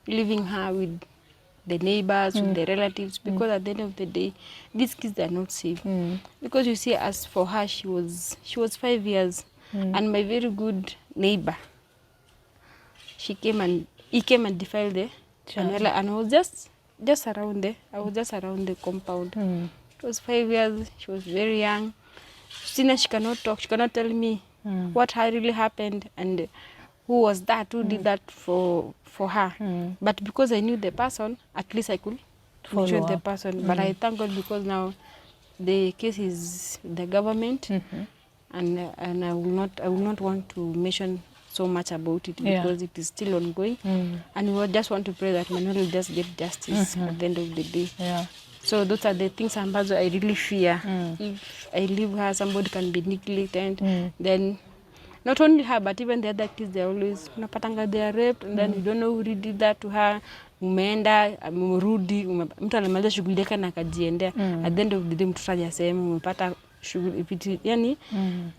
leaving her with the neighbors, with the relatives, because at the end of the day, these kids are not safe. Because you see, as for her, she was 5 years, and my very good neighbor, he came and defiled the channel, and I was just around there. I was just around the compound. It was 5 years. She was very young. Sina, she cannot talk. She cannot tell me what really happened and who was that, who did that for her. But because I knew the person, at least I could follow the person. But I thank God because now the case is the government, and I will not want to mention so much about it because it is still ongoing, and we just want to pray that Manuel will just get justice at the end of the day. So those are the things ambazo I really fear. If I leave her, somebody can be neglected, then not only her but even the other kids, they always unapatanga they are raped, and then you don't know who really did that to her. Umeenda umrudi, mtu anamaliza shughuli yake na akajiendea. At the end of the day mtoto hajasema umepata shughuli, yani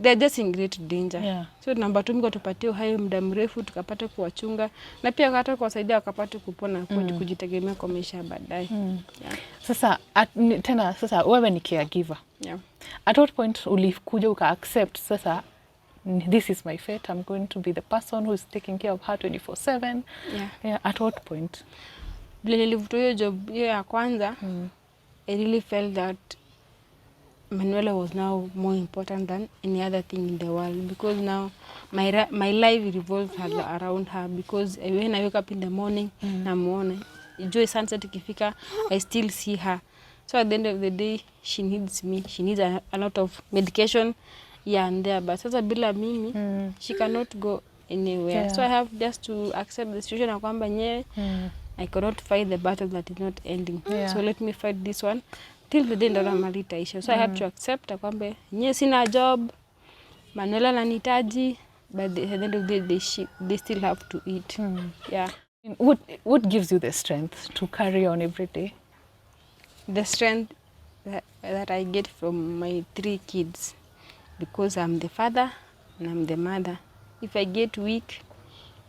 they're just in great danger. So namba tumiko tupatie hayo muda mrefu tukapata kuwachunga na pia hata kuwasaidia wakapata kupona kujitegemea kwa maisha baadaye.
Sasa sasa wewe ni caregiver. At what point ulikuja uka accept sasa this is my fate, I'm going to be the person who is taking care of her 24/7? At what point?
Bila nilivuta hiyo job hiyo ya kwanza, I really felt that Manuela was now more important than any other thing in the world, because now my life revolves around her, because when I wake up in the morning, namuona joy sunset ikifika, I still see her. So at the end of the day, she needs me. She needs a lot of medication and there, but sasa bila mimi she cannot go anywhere. So I have just to accept the situation na kwamba nyewe I cannot fight the battle that is not ending. So let me fight this one till the day ndo malita isha. So I have to accept kwamba nyewe sina job, Manuela ananihitaji, but at the end of the day they still have to eat.
What gives you the strength to carry on every day?
The strength that I get from my 3 kids, because I'm the father and I'm the mother. If I get weak,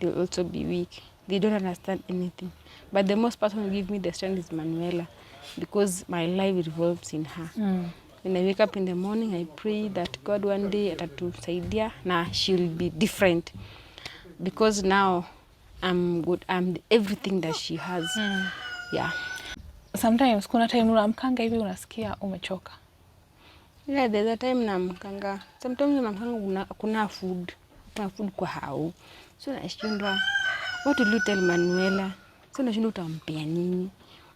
they'll also be weak. They don't understand anything. But the most person who gives me the strength is Manuela, because my life revolves in her. When I wake up in the morning, I pray that God one day atatusaidia na she'll be different, because now I'm good. I'm everything that she has.
Sometimes kuna time unamkanga hivi unasikia umechoka.
There's a time namkanga. Sometimes namkanga kuna food kwa hao. So nashindwa, what will you tell Manuela? So nashindwa utampea nini?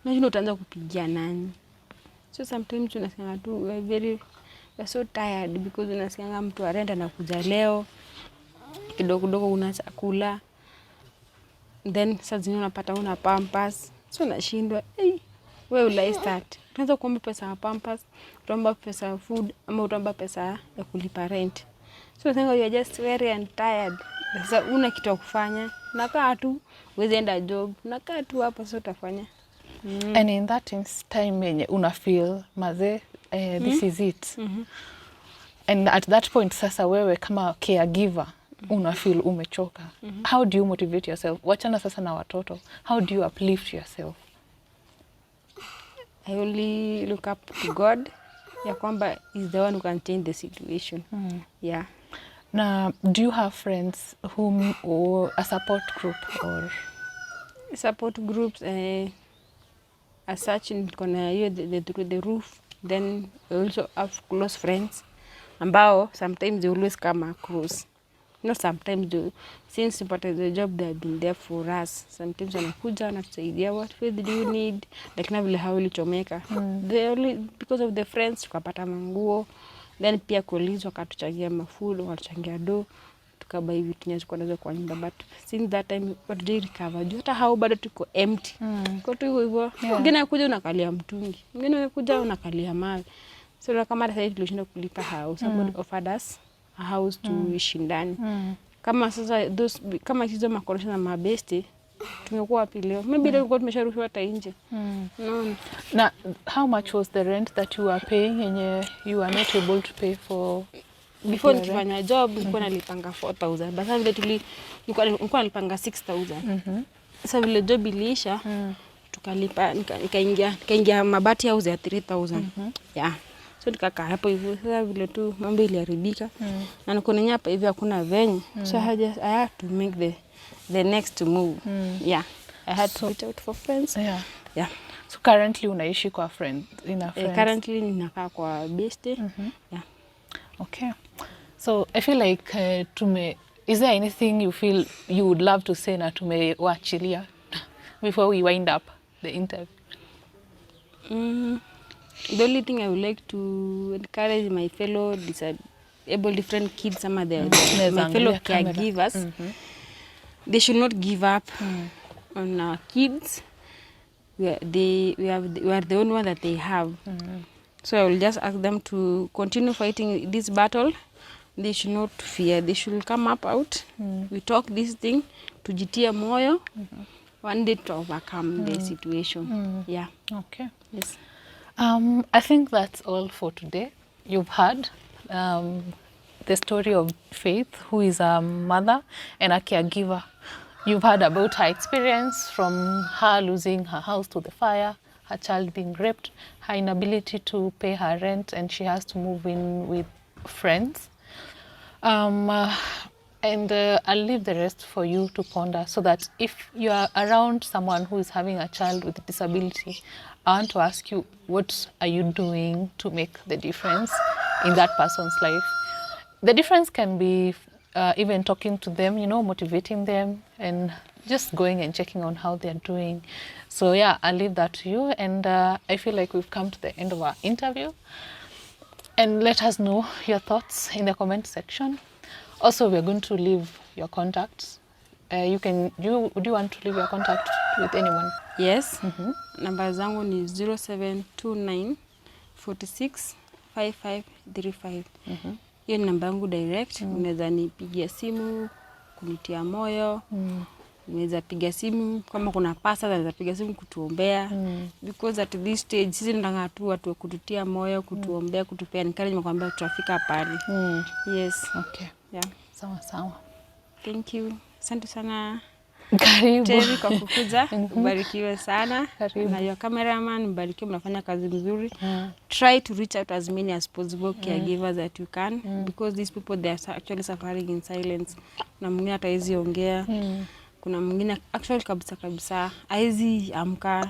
Nashindwa utaanza kupigia nani? So sometimes unasikia tu we're so tired, because unasikia mtu arenda na kuja leo kidogo una chakula, then saa zingine unapata una pampers. So nashindwa where will I start? Tunaanza kuomba pesa ya pampers, tuomba pesa ya food, ama tuomba pesa ya kulipa rent. So you are just very tired. Sasa una kitu ya kufanya, unakaa tu, huwezi enda job, unakaa tu hapo, sasa utafanya.
And in that time yenye una feel maze this is it. And at that point sasa wewe kama caregiver una feel umechoka. How do you motivate yourself? Wachana sasa na watoto. How do you uplift yourself?
I only look up to God, ya kwamba is the one who can change the situation.
Now, do you have friends or a support group or
support groups? As such, in the roof. Then I also have close friends. ambao sometimes they always come across. Not sometimes though. Since nipate the job, they have been there for us. Sometimes wanakuja wanatusaidia, what faith do you need? Like na vile hao ilichomeka. They only because of the friends tukapata manguo. Then pia colleagues wakatuchangia mafood, wakatuchangia do, tukabai vitu nyingi kwa nazo kwa nyumba. But since that time what they recover, hata hao bado tuko empty. Kwa tu hivyo, mwingine kuja unakalia mtungi, mwingine kuja unakalia mawe. So kama sasa tulishinda kulipa house, somebody offered us a house to ishi ndani. Kama sasa kama hizo makorosho na mabesti tumekuwa wapi leo? Maybe leo tumesharushwa hata nje. No.
Na how much was the rent that you were paying and you were not able to pay for
before nikifanya job? Nilikuwa nalipanga 4,000. Basa vile nilikuwa nalipanga 6,000. Sasa vile job iliisha tukalipa nikaingia mabati house ya 3,000. Yeah. So nikakaa hapo hivyo. Sasa vile tu mambo iliharibika. Na niko hapa hivi hakuna venue. So I had to make the next move. Yeah. I had to reach out for friends. Yeah.
So currently unaishi kwa friend in a friend.
Currently ninakaa kwa best. Yeah.
Okay. So I feel like is there anything you feel you would love to say na tumewachilia before we wind up the interview?
The only thing I would like to encourage my fellow disabled different kids, some of my fellow caregivers, they should not give up on our kids. We are the only one that they have. So I will just ask them to continue fighting this battle. They should not fear. They should come up out. We talk this thing to jitia moyo. One day to overcome the situation. Yeah.
Okay.
Yes.
I think that's all for today. You've heard the story of Faith, who is a mother and a caregiver. You've heard about her experience, from her losing her house to the fire, her child being raped, her inability to pay her rent, and she has to move in with friends. And I'll leave the rest for you to ponder, so that if you are around someone who is having a child with a disability, I want to ask you, what are you doing to make the difference in that person's life? The difference can be even talking to them, motivating them, and just going and checking on how they're doing. So yeah, I'll leave that to you. And I feel like we've come to the end of our interview. And let us know your thoughts in the comment section. Also, we're going to leave your contacts. Do you want to leave your contact with anyone?
Yes. Namba zangu ni 0729 46 5535. Hiyo ni namba yangu direct. Unaweza nipigia simu, kunitia moyo. Unaweza piga simu kama kuna pasa, unaweza piga simu kutuombea. Because at this stage sisi ndanga tu watu kututia moyo, kutuombea, kutupea encourage, nimekwambia tutafika pale. Yes.
Okay.
Yeah.
Sawa.
Thank you. Asante sana.
Karibu.
Terry kwa kukuja. Ubarikiwe sana.
Karibu.
Na your cameraman, mbarikiwe, mnafanya kazi mzuri. Try to reach out as many as possible caregivers that you can, because these people, they are actually suffering in silence. Na mwingine hata hizi ongea. Kuna mwingine actually kabisa haizi amka.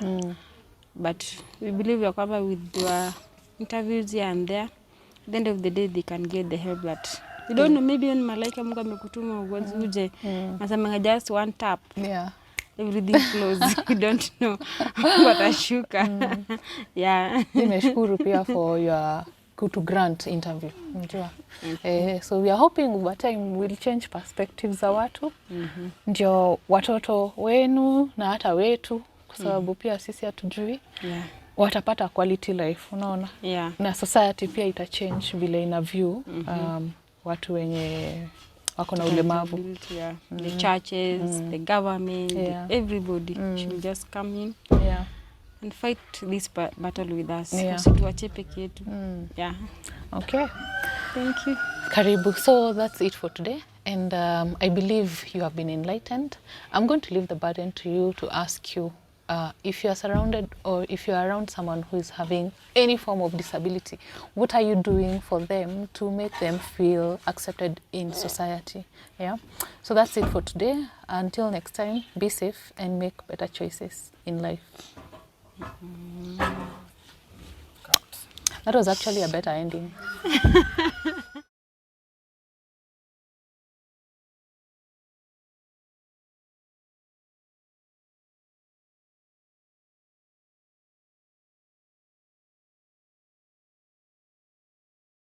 But we believe ya kwamba with your interviews here and there, at the end of the day they can get the help that you don't know. Maybe when malaika Mungu amekutuma ugonzi uje, nasema just one tap, everything flows. You don't know what ashuka. Yeah.
Nimeshukuru pia for your to grant interview. So we are hoping over time will change perspectives za watu. Ndio watoto wenu na hata wetu, kwa sababu pia sisi hatujui. Watapata quality life, unaona? Na society pia ita change vile ina view watu wenye wako na ulemavu. The churches, the government, everybody should just come in and fight this battle with us. Usituache peke yetu. Okay.
Thank you.
Karibu. So that's it for today. And I believe you have been enlightened. I'm going to leave the burden to you to ask you, if you are surrounded or if you are around someone who is having any form of disability, what are you doing for them to make them feel accepted in society? So that's it for today. Until next time, be safe and make better choices in life. That was actually a better ending.